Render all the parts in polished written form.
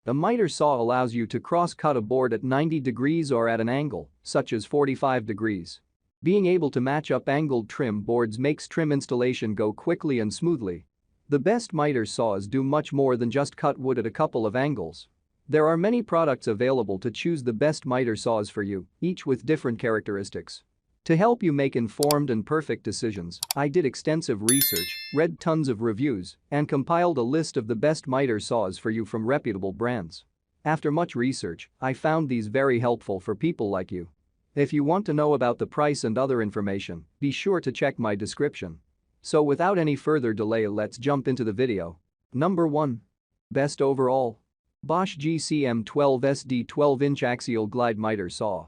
A miter saw allows you to cross-cut a board at 90 degrees or at an angle, such as 45 degrees. Being able to match up angled trim boards makes trim installation go quickly and smoothly. The best miter saws do much more than just cut wood at a couple of angles. There are many products available to choose the best miter saws for you, each with different characteristics. To help you make informed and perfect decisions, I did extensive research, read tons of reviews, and compiled a list of the best miter saws for you from reputable brands. After much research, I found these very helpful for people like you. If you want to know about the price and other information, be sure to check my description. So without any further delay, let's jump into the video. Number 1. Best overall. Bosch GCM 12SD 12-inch Axial Glide Miter Saw.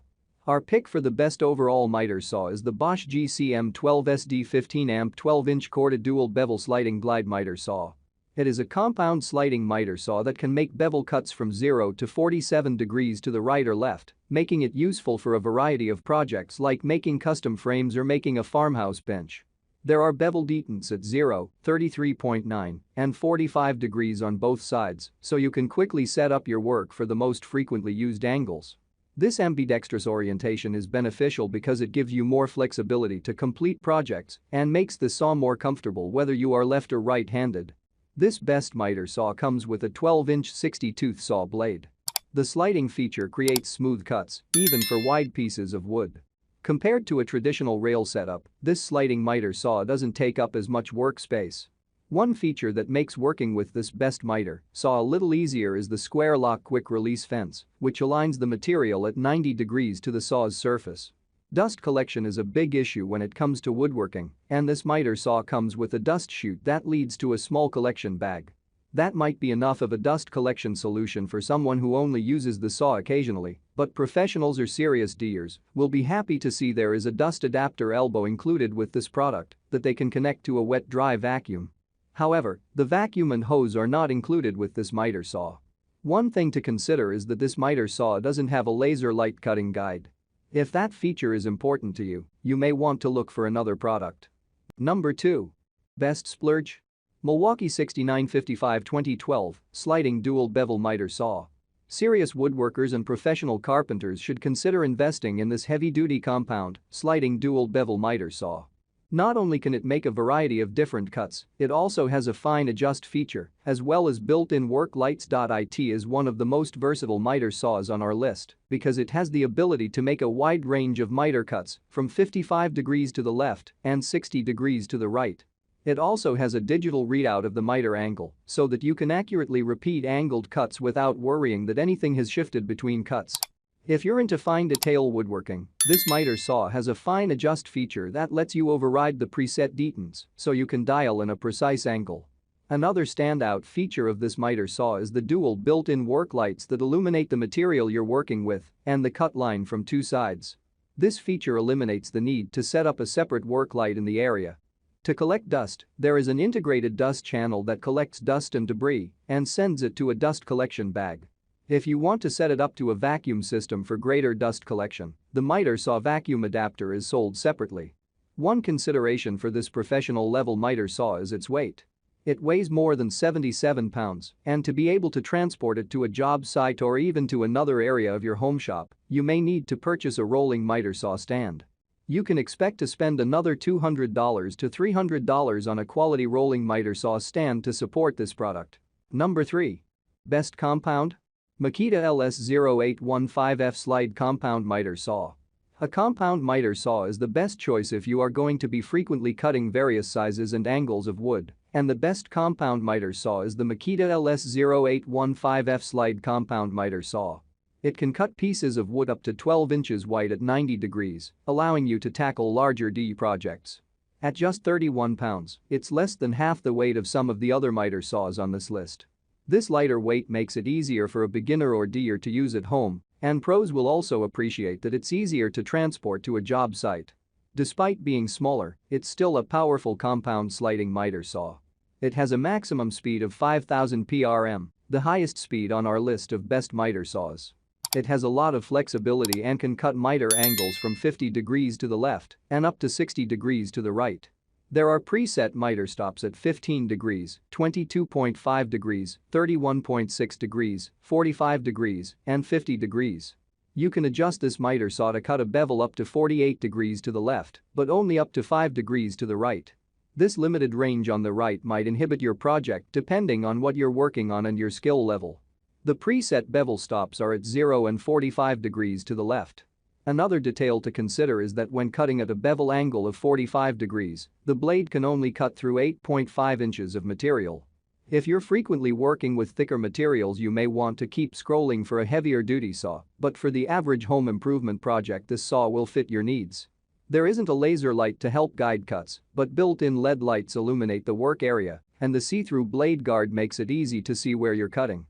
Our pick for the best overall miter saw is the Bosch GCM 12SD 15-amp 12-inch corded dual bevel sliding glide miter saw. It is a compound sliding miter saw that can make bevel cuts from 0 to 47 degrees to the right or left, making it useful for a variety of projects like making custom frames or making a farmhouse bench. There are bevel detents at 0, 33.9, and 45 degrees on both sides, so you can quickly set up your work for the most frequently used angles. This ambidextrous orientation is beneficial because it gives you more flexibility to complete projects and makes the saw more comfortable whether you are left or right-handed. This best miter saw comes with a 12-inch 60-tooth saw blade. The sliding feature creates smooth cuts, even for wide pieces of wood. Compared to a traditional rail setup, this sliding miter saw doesn't take up as much workspace. One feature that makes working with this best miter saw a little easier is the square lock quick release fence, which aligns the material at 90 degrees to the saw's surface. Dust collection is a big issue when it comes to woodworking, and this miter saw comes with a dust chute that leads to a small collection bag. That might be enough of a dust collection solution for someone who only uses the saw occasionally, but professionals or serious DEers will be happy to see there is a dust adapter elbow included with this product that they can connect to a wet-dry vacuum. However, the vacuum and hose are not included with this miter saw. One thing to consider is that this miter saw doesn't have a laser light cutting guide. If that feature is important to you, you may want to look for another product. Number 2. Best Splurge. Milwaukee 6955 2012 Sliding Dual Bevel Miter Saw. Serious woodworkers and professional carpenters should consider investing in this heavy-duty compound, sliding dual bevel miter saw. Not only can it make a variety of different cuts, it also has a fine adjust feature, as well as built-in work lights. It is one of the most versatile miter saws on our list because it has the ability to make a wide range of miter cuts from 55 degrees to the left and 60 degrees to the right. It also has a digital readout of the miter angle so that you can accurately repeat angled cuts without worrying that anything has shifted between cuts. If you're into fine detail woodworking, this miter saw has a fine adjust feature that lets you override the preset detents so you can dial in a precise angle. Another standout feature of this miter saw is the dual built-in work lights that illuminate the material you're working with and the cut line from two sides. This feature eliminates the need to set up a separate work light in the area. To collect dust, there is an integrated dust channel that collects dust and debris and sends it to a dust collection bag. If you want to set it up to a vacuum system for greater dust collection, the miter saw vacuum adapter is sold separately. One consideration for this professional-level miter saw is its weight. It weighs more than 77 pounds, and to be able to transport it to a job site or even to another area of your home shop, you may need to purchase a rolling miter saw stand. You can expect to spend another $200 to $300 on a quality rolling miter saw stand to support this product. Number 3. Best compound. Makita LS0815F Slide Compound Miter Saw. A compound miter saw is the best choice if you are going to be frequently cutting various sizes and angles of wood, and the best compound miter saw is the Makita LS0815F Slide Compound Miter Saw. It can cut pieces of wood up to 12 inches wide at 90 degrees, allowing you to tackle larger DE projects. At just 31 pounds, it's less than half the weight of some of the other miter saws on this list. This lighter weight makes it easier for a beginner or DEer to use at home, and pros will also appreciate that it's easier to transport to a job site. Despite being smaller, it's still a powerful compound sliding miter saw. It has a maximum speed of 5,000 PRM, the highest speed on our list of best miter saws. It has a lot of flexibility and can cut miter angles from 50 degrees to the left and up to 60 degrees to the right. There are preset miter stops at 15 degrees, 22.5 degrees, 31.6 degrees, 45 degrees, and 50 degrees. You can adjust this miter saw to cut a bevel up to 48 degrees to the left, but only up to 5 degrees to the right. This limited range on the right might inhibit your project depending on what you're working on and your skill level. The preset bevel stops are at 0 and 45 degrees to the left. Another detail to consider is that when cutting at a bevel angle of 45 degrees, the blade can only cut through 8.5 inches of material. If you're frequently working with thicker materials, you may want to keep scrolling for a heavier duty saw, but for the average home improvement project, this saw will fit your needs. There isn't a laser light to help guide cuts, but built-in LED lights illuminate the work area, and the see-through blade guard makes it easy to see where you're cutting.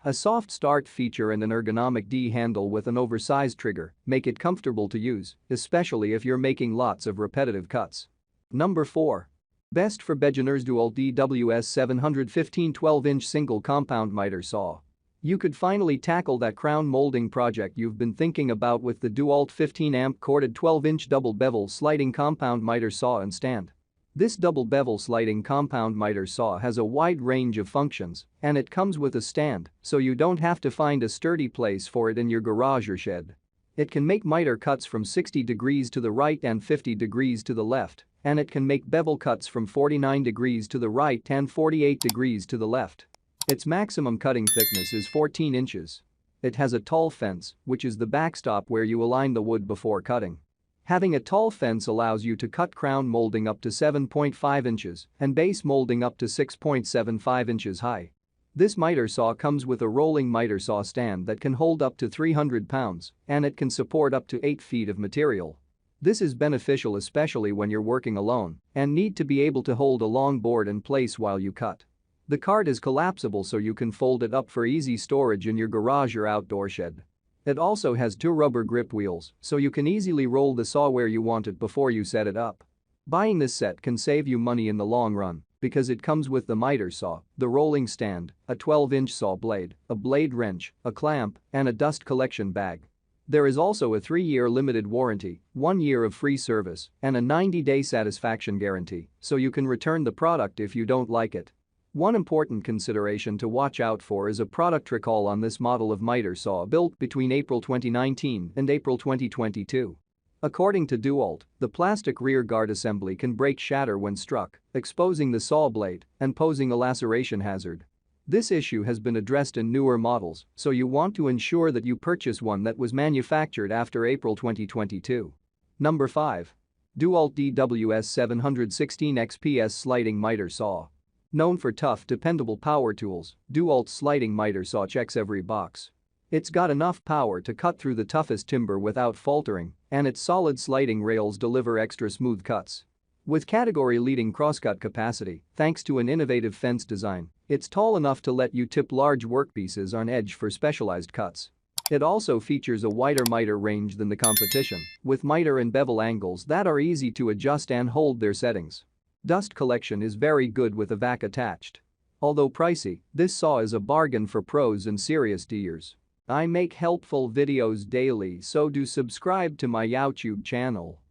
A soft start feature and an ergonomic D handle with an oversized trigger make it comfortable to use, especially if you're making lots of repetitive cuts. Number 4. Best for beginners, DEWALT DWS 715 12-inch single compound miter saw. You could finally tackle that crown molding project you've been thinking about with the DEWALT 15-amp corded 12-inch double bevel sliding compound miter saw and stand. This double bevel sliding compound miter saw has a wide range of functions, and it comes with a stand, so you don't have to find a sturdy place for it in your garage or shed. It can make miter cuts from 60 degrees to the right and 50 degrees to the left, and it can make bevel cuts from 49 degrees to the right and 48 degrees to the left. Its maximum cutting thickness is 14 inches. It has a tall fence, which is the backstop where you align the wood before cutting. Having a tall fence allows you to cut crown molding up to 7.5 inches and base molding up to 6.75 inches high. This miter saw comes with a rolling miter saw stand that can hold up to 300 pounds, and it can support up to 8 feet of material. This is beneficial especially when you're working alone and need to be able to hold a long board in place while you cut. The cart is collapsible, so you can fold it up for easy storage in your garage or outdoor shed. It also has 2 rubber grip wheels, so you can easily roll the saw where you want it before you set it up. Buying this set can save you money in the long run because it comes with the miter saw, the rolling stand, a 12-inch saw blade, a blade wrench, a clamp, and a dust collection bag. There is also a 3-year limited warranty, 1 year of free service, and a 90-day satisfaction guarantee, so you can return the product if you don't like it. One important consideration to watch out for is a product recall on this model of miter saw built between April 2019 and April 2022. According to DEWALT, the plastic rear guard assembly can shatter when struck, exposing the saw blade and posing a laceration hazard. This issue has been addressed in newer models, so you want to ensure that you purchase one that was manufactured after April 2022. Number 5. DEWALT DWS 716 XPS sliding miter saw. Known for tough, dependable power tools, DEWALT's sliding miter saw checks every box. It's got enough power to cut through the toughest timber without faltering, and its solid sliding rails deliver extra smooth cuts. With category-leading crosscut capacity, thanks to an innovative fence design, it's tall enough to let you tip large workpieces on edge for specialized cuts. It also features a wider miter range than the competition, with miter and bevel angles that are easy to adjust and hold their settings. Dust collection is very good with a vac attached. Although pricey, this saw is a bargain for pros and serious D'ers. I make helpful videos daily, so do subscribe to my YouTube channel.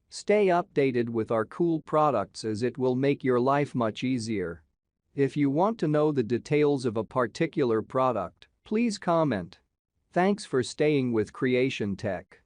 Stay updated with our cool products as it will make your life much easier. If you want to know the details of a particular product, please comment. Thanks for staying with Creation Tech.